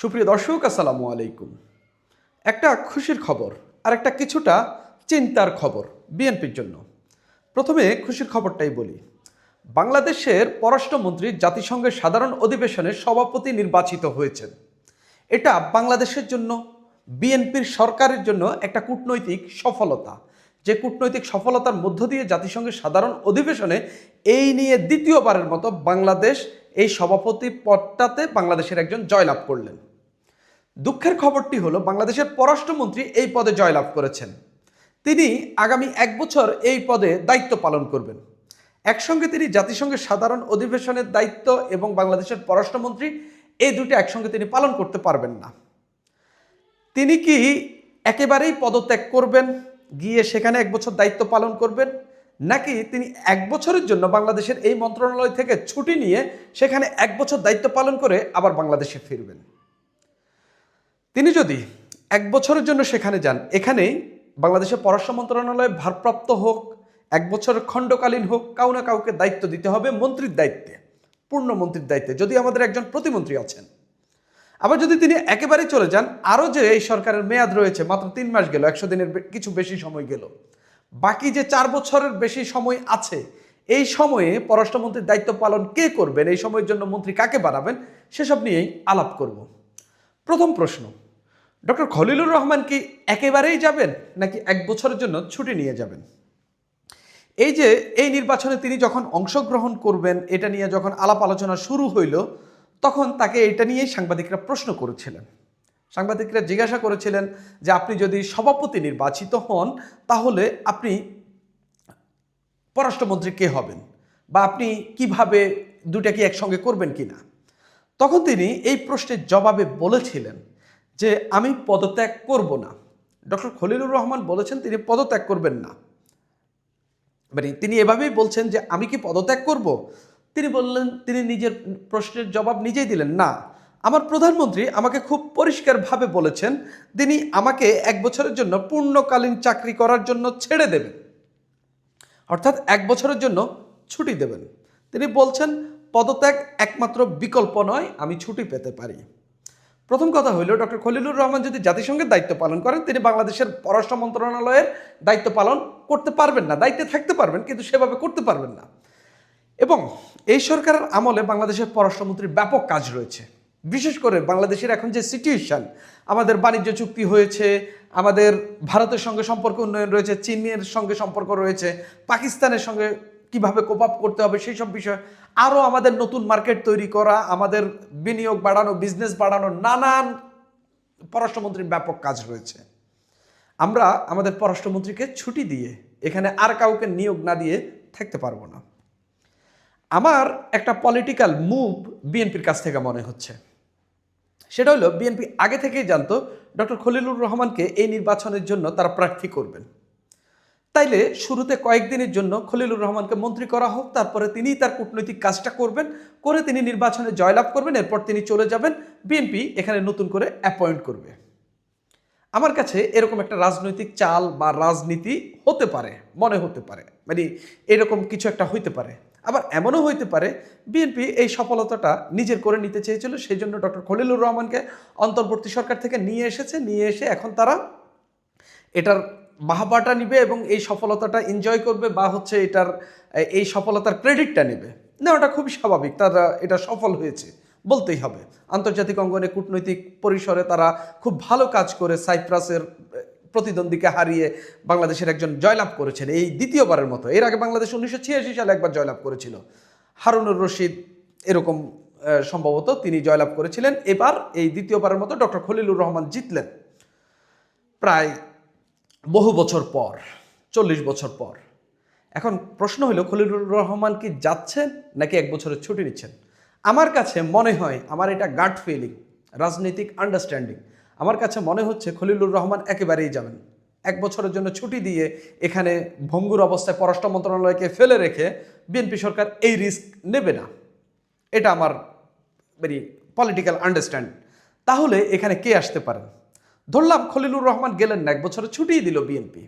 সুপ্রিয় দর্শক, আসসালামু আলাইকুম। একটা খুশির খবর আর একটা কিছুটা চিন্তার খবর বিএনপির জন্য। প্রথমে খুশির খবরটাই বলি। বাংলাদেশের পররাষ্ট্রমন্ত্রী জাতিসংঘের সাধারণ অধিবেশনে সভাপতি নির্বাচিত হয়েছেন। এটা বাংলাদেশের জন্য, বিএনপির সরকারের জন্য একটা কূটনৈতিক সফলতা, যে কূটনৈতিক সফলতার মধ্য দিয়ে জাতিসংঘের সাধারণ অধিবেশনে এই নিয়ে দ্বিতীয়বারের মতো বাংলাদেশ এই সভাপতি পদটাতে বাংলাদেশের একজন জয়লাভ করলেন। দুঃখের খবরটি হলো, বাংলাদেশের পররাষ্ট্রমন্ত্রী এই পদে জয়লাভ করেছেন। তিনি আগামী 1 বছর এই পদে দায়িত্ব পালন করবেন। একসঙ্গে তিনি জাতিসংঘের সাধারণ অধিবেশনের দায়িত্ব এবং বাংলাদেশের পররাষ্ট্রমন্ত্রী, এই দুটো একসঙ্গে তিনি পালন করতে পারবেন না। তিনি কি একেবারেই পদত্যাগ করবেন, গিয়ে সেখানে 1 বছর দায়িত্ব পালন করবেন, নাকি তিনি 1 বছরের জন্য বাংলাদেশের এই মন্ত্রণালয় থেকে ছুটি নিয়ে সেখানে 1 বছর দায়িত্ব পালন করে আবার বাংলাদেশে ফিরবেন? তিনি যদি 1 বছরের জন্য সেখানে যান, এখানেই বাংলাদেশের পররাষ্ট্র মন্ত্রণালয় ভারপ্রাপ্ত হোক, 1 বছর খণ্ডকালীন হোক, কাউ না কাউকে দায়িত্ব দিতে হবে মন্ত্রীর দায়িত্বে, পূর্ণ মন্ত্রীর দায়িত্বে, যদি আমাদের একজন প্রতিমন্ত্রী আছেন। আবার যদি তিনি একেবারেই চলে যান, আরও যে এই সরকারের মেয়াদ রয়েছে, মাত্র 3 মাস গেল, 100 দিনের কিছু বেশি সময় গেল, বাকি যে 4 বছরের বেশি সময় আছে, এই সময়ে পররাষ্ট্রমন্ত্রীর দায়িত্ব পালন কে করবেন, এই সময়ের জন্য মন্ত্রী কাকে বানাবেন, সেসব নিয়েই আলাপ করব। প্রথম প্রশ্ন, ডক্টর খলিলুর রহমান কি একেবারেই যাবেন, নাকি 1 বছরের জন্য ছুটি নিয়ে যাবেন? এই যে এই নির্বাচনে তিনি যখন অংশগ্রহণ করবেন, এটা নিয়ে যখন আলাপ আলোচনা শুরু হইল, তখন তাকে এটা নিয়েই সাংবাদিকরা প্রশ্ন করেছিলেন। সাংবাদিকরা জিজ্ঞাসা করেছিলেন যে আপনি যদি সভাপতি নির্বাচিত হন, তাহলে আপনি পররাষ্ট্রমন্ত্রী কে হবেন, বা আপনি কিভাবে দুটা কি একসঙ্গে করবেন কিনা। তখন তিনি এই প্রশ্নের জবাবে বলেছিলেন যে আমি পদত্যাগ করব না। ডক্টর খলিলুর রহমান বলেছেন তিনি পদত্যাগ করবেন না, মানে তিনি এভাবেই বলছেন যে আমি কি পদত্যাগ করব। তিনি বললেন, তিনি নিজের প্রশ্নের জবাব নিজেই দিলেন, না, আমার প্রধানমন্ত্রী আমাকে খুব পরিষ্কারভাবে বলেছেন তিনি আমাকে 1 বছরের জন্য পূর্ণকালীন চাকরি করার জন্য ছেড়ে দেবেন, অর্থাৎ 1 বছরের জন্য ছুটি দেবেন। তিনি বলছেন পদত্যাগ একমাত্র বিকল্প নয়, আমি ছুটি পেতে পারি। প্রথম কথা হইল, ডক্টর খলিলুর রহমান যদি জাতিসংঘের দায়িত্ব পালন করেন, তিনি বাংলাদেশের পররাষ্ট্র মন্ত্রণালয়ের দায়িত্ব পালন করতে পারবেন না। দায়িত্বে থাকতে পারবেন, কিন্তু সেভাবে করতে পারবেন না। এবং এই সরকারের আমলে বাংলাদেশের পররাষ্ট্রমন্ত্রীর ব্যাপক কাজ রয়েছে। বিশেষ করে বাংলাদেশের এখন যে সিচুয়েশন, আমাদের বাণিজ্য চুক্তি হয়েছে, আমাদের ভারতের সঙ্গে সম্পর্ক উন্নয়ন রয়েছে, চীনের সঙ্গে সম্পর্ক রয়েছে, পাকিস্তানের সঙ্গে কিভাবে কোপ আপ করতে হবে সেই সব বিষয়, আরও আমাদের নতুন মার্কেট তৈরি করা, আমাদের বিনিয়োগ বাড়ানো, বিজনেস বাড়ানো, নানান পররাষ্ট্রমন্ত্রীর ব্যাপক কাজ রয়েছে। আমরা আমাদের পররাষ্ট্রমন্ত্রীকে ছুটি দিয়ে এখানে আর কাউকে নিয়োগ না দিয়ে থাকতে পারবো না। আমার একটা পলিটিক্যাল মুভ বিএনপির কাছ থেকে মনে হচ্ছে। সেটা হলো, বিএনপি আগে থেকেই জানতো ডক্টর খলিলুর রহমানকে এই নির্বাচনের জন্য তারা প্রার্থী করবেন। তাইলে শুরুতে কয়েকদিনের জন্য খলিলুর রহমানকে মন্ত্রী করা হোক, তারপরে তিনি তার কূটনৈতিক কাজটা করবেন, করে তিনি নির্বাচনে জয়লাভ করবেন, এরপর তিনি চলে যাবেন, বিএনপি এখানে নতুন করে অ্যাপয়েন্ট করবে। আমার কাছে এরকম একটা রাজনৈতিক চাল বা রাজনীতি হতে পারে, মনে হতে পারে, মানে এরকম কিছু একটা হইতে পারে। আবার এমনও হইতে পারে বিএনপি এই সফলতাটা নিজের করে নিতে চেয়েছিল, সেই জন্য ডক্টর খলিলুর রহমানকে অন্তর্বর্তী সরকার থেকে নিয়ে এসে এখন তারা এটার বাহবাটা নিবে এবং এই সফলতাটা এনজয় করবে, বা হচ্ছে এটার এই সফলতার ক্রেডিটটা নেবে। না, ওটা খুবই স্বাভাবিক, তারা এটা সফল হয়েছে বলতেই হবে। আন্তর্জাতিক অঙ্গনে কূটনৈতিক পরিসরে তারা খুব ভালো কাজ করে সাইপ্রাসের প্রতিদ্বন্দ্বীকে হারিয়ে বাংলাদেশের একজন জয়লাভ করেছেন এই দ্বিতীয়বারের মতো। এর আগে বাংলাদেশ 1986 সালে একবার জয়লাভ করেছিল, হারুনুর রশিদ এরকম সম্ভবত তিনি জয়লাভ করেছিলেন। এবার এই দ্বিতীয়বারের মতো ডক্টর খলিলুর রহমান জিতলেন, প্রায় বহু বছর পর, 40 বছর পর। এখন প্রশ্ন হলো, খলিলুর রহমান কি যাচ্ছেন নাকি 1 বছরের ছুটি নিচ্ছেন? আমার কাছে মনে হয়, আমার এটা গাট ফিলিং, রাজনৈতিক আন্ডারস্ট্যান্ডিং, আমার কাছে মনে হচ্ছে খলিলুর রহমান একেবারেই যাবেন। 1 বছরের জন্য ছুটি দিয়ে এখানে ভঙ্গুর অবস্থায় পররাষ্ট্র মন্ত্রণালয়কে ফেলে রেখে বিএনপি সরকার এই রিস্ক নেবে না। এটা আমার ভেরি পলিটিক্যাল আন্ডারস্ট্যান্ড। তাহলে এখানে কে আসতে পারেন? ধরলাম খলিলুর রহমান গেলেন না, 1 বছরের ছুটিই দিল বিএনপি,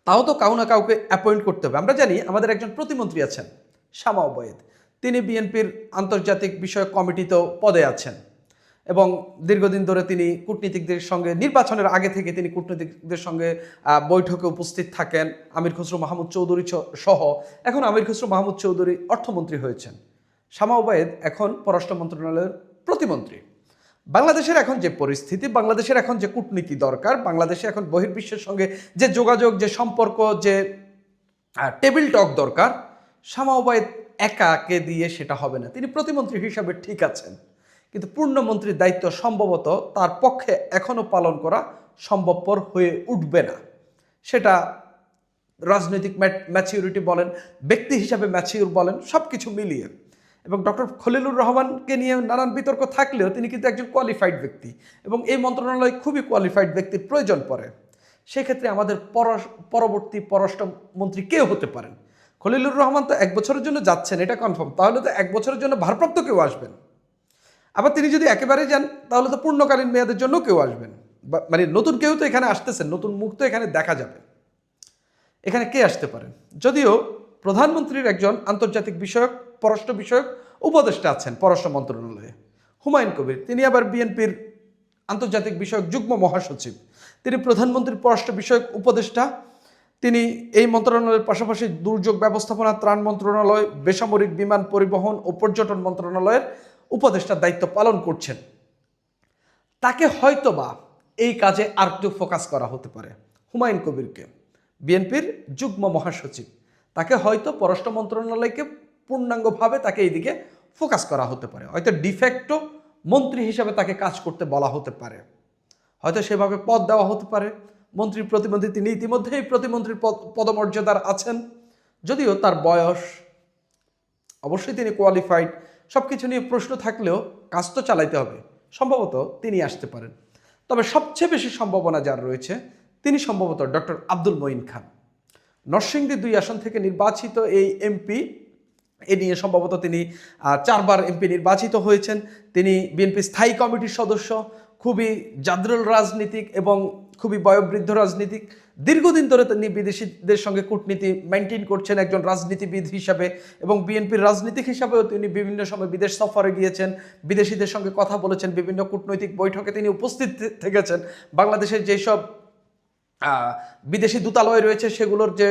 তাও তো কাউ না কাউকে অ্যাপয়েন্ট করতে হবে। আমরা জানি আমাদের একজন প্রতিমন্ত্রী আছেন, শামা ওবায়েদ, তিনি বিএনপির আন্তর্জাতিক বিষয়ক কমিটিতেও পদে আছেন। এবং দীর্ঘদিন ধরে তিনি কূটনীতিকদের সঙ্গে নির্বাচনের আগে থেকে তিনি কূটনীতিকদের সঙ্গে বৈঠকে উপস্থিত থাকেন। আমির খসরু মাহমুদ চৌধুরী সহ এখন আমির খসরু মাহমুদ চৌধুরী অর্থমন্ত্রী হয়েছেন, শামা ওবায়েদ এখন পররাষ্ট্র মন্ত্রণালয়ের প্রতিমন্ত্রী। বাংলাদেশের এখন যে পরিস্থিতি, বাংলাদেশের এখন যে কূটনীতি দরকার, বাংলাদেশে এখন বহির্বিশ্বের সঙ্গে যে যোগাযোগ, যে সম্পর্ক, যে টেবিল টক দরকার, শামা ওবায়েদ একাকে দিয়ে সেটা হবে না। তিনি প্রতিমন্ত্রী হিসাবে ঠিক আছেন, কিন্তু পূর্ণমন্ত্রীর দায়িত্ব সম্ভবত তার পক্ষে এখনও পালন করা সম্ভবপর হয়ে উঠবে না। সেটা রাজনৈতিক ম্যাচিউরিটি বলেন, ব্যক্তি হিসাবে ম্যাচিউর বলেন, সব কিছু মিলিয়ে। এবং ডক্টর খলিলুর রহমানকে নিয়ে নানান বিতর্ক থাকলেও তিনি কিন্তু একজন কোয়ালিফাইড ব্যক্তি এবং এই মন্ত্রণালয়ে খুবই কোয়ালিফাইড ব্যক্তির প্রয়োজন পড়ে। সেক্ষেত্রে আমাদের পরবর্তী পররাষ্ট্রমন্ত্রী কে হতে পারেন? খলিলুর রহমান তো 1 বছরের জন্য যাচ্ছেন, এটা কনফার্ম। তাহলে তো 1 বছরের জন্য ভারপ্রাপ্ত কেউ আসবেন। আবার তিনি যদি একেবারে যান তাহলে তো পূর্ণকালীন মেয়াদের জন্য কেউ আসবেন, মানে নতুন কেউ তো এখানে আসতেছেন, নতুন মুখ তো এখানে দেখা যাবে। এখানে কে আসতে পারেন? যদিও প্রধানমন্ত্রীর একজন আন্তর্জাতিক বিষয়ক, পররাষ্ট্র বিষয়ক উপদেষ্টা আছেন পররাষ্ট্র মন্ত্রণালয়ে, হুমায়ুন কবির। তিনি আবার বিএনপির আন্তর্জাতিক বিষয়ক যুগ্ম মহাসচিব, তিনি প্রধানমন্ত্রীর পররাষ্ট্র বিষয়ক উপদেষ্টা। তিনি এই মন্ত্রণালয়ের পাশাপাশি দুর্যোগ ব্যবস্থাপনা, ত্রাণ মন্ত্রণালয়, বেসামরিক বিমান পরিবহন ও পর্যটন মন্ত্রণালয়ের উপদেষ্টার দায়িত্ব পালন করছেন। তাকে হয়তোবা এই কাজে আরেকটু ফোকাস করা হতে পারে। হুমায়ুন কবিরকে, বিএনপির যুগ্ম মহাসচিব, তাকে হয়তো পররাষ্ট্র মন্ত্রণালয়কে পূর্ণাঙ্গভাবে তাকে এইদিকে ফোকাস করা হতে পারে। হয়তো ডিফ্যাক্টো মন্ত্রী হিসাবে তাকে কাজ করতে বলা হতে পারে, হয়তো সেভাবে পদ দেওয়া হতে পারে। মন্ত্রী প্রতিমন্ত্রী, তিনি ইতিমধ্যেই প্রতিমন্ত্রীর পদমর্যাদার আছেন। যদিও তার বয়স, অবশ্যই তিনি কোয়ালিফাইড, সব কিছু নিয়ে প্রশ্ন থাকলেও কাজ তো চালাইতে হবে, সম্ভবত তিনি আসতে পারেন। তবে সবচেয়ে বেশি সম্ভাবনা যার রয়েছে তিনি সম্ভবত ডক্টর আব্দুল মঈন খান। নরসিংদী 2 আসন থেকে নির্বাচিত এই এমপি, এ নিয়ে সম্ভবত তিনি 4 বার এমপি নির্বাচিত হয়েছেন। তিনি বিএনপি স্থায়ী কমিটির সদস্য, খুবই জাদরুল রাজনীতিক এবং খুবই বয়োবৃদ্ধ রাজনীতিক। দীর্ঘদিন ধরে তিনি বিদেশিদের সঙ্গে কূটনীতি মেনটেন করছেন একজন রাজনীতিবিদ হিসাবে, এবং বিএনপির রাজনীতিক হিসাবেও তিনি বিভিন্ন সময় বিদেশ সফরে গিয়েছেন, বিদেশিদের সঙ্গে কথা বলেছেন, বিভিন্ন কূটনৈতিক বৈঠকে তিনি উপস্থিত থেকেছেন। বাংলাদেশের যেসব বিদেশি দূতালয় রয়েছে সেগুলোর যে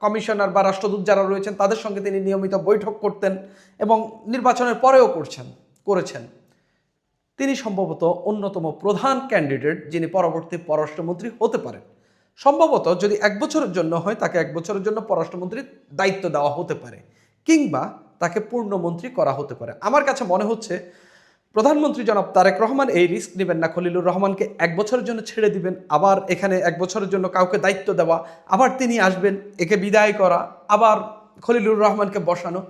কমিশনার বা রাষ্ট্রদূত যারা রয়েছেন তাদের সঙ্গে তিনি নিয়মিত বৈঠক করতেন এবং নির্বাচনের পরেও করেছেন। তিনি সম্ভবত অন্যতম প্রধান ক্যান্ডিডেট যিনি পরবর্তী পররাষ্ট্রমন্ত্রী হতে পারেন। সম্ভবত যদি 1 বছরের জন্য হয় তাকে 1 বছরের জন্য পররাষ্ট্রমন্ত্রীর দায়িত্ব দেওয়া হতে পারে, কিংবা তাকে পূর্ণমন্ত্রী করা হতে পারে। আমার কাছে মনে হচ্ছে প্রধানমন্ত্রী জনাব তারেক রহমান এই রিস্ক নেবেন না খলিলুর রহমানকে 1 বছরের জন্য ছেড়ে দিবেন, আবার এখানে 1 বছরের জন্য কাউকে দায়িত্ব দেওয়া, আবার তিনি আসবেন, একে বিদায় করা, আবার খলিলুর রহমানকে বসানো।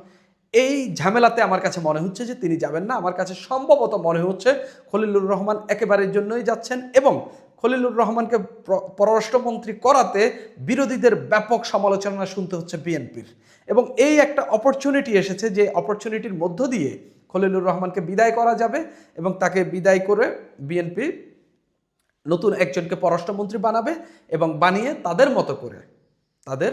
এই ঝামেলাতে আমার কাছে মনে হচ্ছে যে তিনি যাবেন না। আমার কাছে সম্ভবত মনে হচ্ছে খলিলুর রহমান একেবারের জন্যই যাচ্ছেন, এবং খলিলুর রহমানকে পররাষ্ট্রমন্ত্রী করাতে বিরোধীদের ব্যাপক সমালোচনা শুনতে হচ্ছে বিএনপির, এবং এই একটা অপরচুনিটি এসেছে যে অপরচুনিটির মধ্য দিয়ে খলিলুর রহমানকে বিদায় করা যাবে এবং তাকে বিদায় করে বিএনপি নতুন একজনকে পররাষ্ট্রমন্ত্রী বানাবে এবং বানিয়ে তাদের মতো করে, তাদের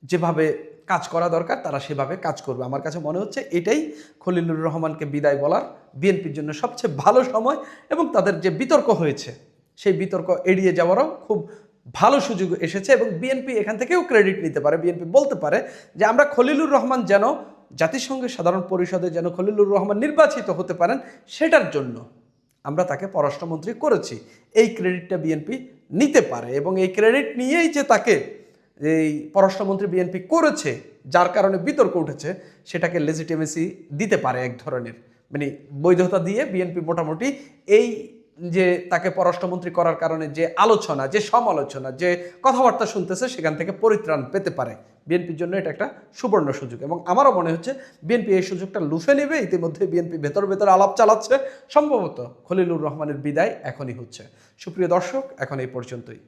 যেভাবে কাজ করা দরকার তারা সেভাবে কাজ করবে। আমার কাছে মনে হচ্ছে এটাই খলিলুর রহমানকে বিদায় বলার বিএনপির জন্য সবচেয়ে ভালো সময়, এবং তাদের যে বিতর্ক হয়েছে সেই বিতর্ক এড়িয়ে যাওয়ারও খুব ভালো সুযোগ এসেছে, এবং বিএনপি এখান থেকেও ক্রেডিট নিতে পারে। বিএনপি বলতে পারে যে আমরা খলিলুর রহমান যেন জাতিসংঘের সাধারণ পরিষদে যেন খলিলুর রহমান নির্বাচিত হতে পারেন, সেটার জন্য আমরা তাকে পররাষ্ট্রমন্ত্রী করেছি। এই ক্রেডিটটা বিএনপি নিতে পারে, এবং এই ক্রেডিট নিয়েই যে তাকে এই পররাষ্ট্রমন্ত্রী বিএনপি করেছে, যার কারণে বিতর্ক উঠেছে, সেটাকে লেজিটিমেসি দিতে পারে এক ধরনের, মানে বৈধতা দিয়ে বিএনপি মোটামুটি এই যে তাকে পররাষ্ট্রমন্ত্রী করার কারণে যে আলোচনা, যে সমালোচনা, যে কথাবার্তা শুনতেছে সেখান থেকে পরিত্রাণ পেতে পারে। বিএনপির জন্য এটা একটা সুবর্ণ সুযোগ, এবং আমারও মনে হচ্ছে বিএনপি এই সুযোগটা লুফে নেবে। ইতিমধ্যে বিএনপি ভেতর আলাপ চালাচ্ছে, সম্ভবত খলিলুর রহমানের বিদায় এখনই হচ্ছে। সুপ্রিয় দর্শক, এখন এই পর্যন্তই।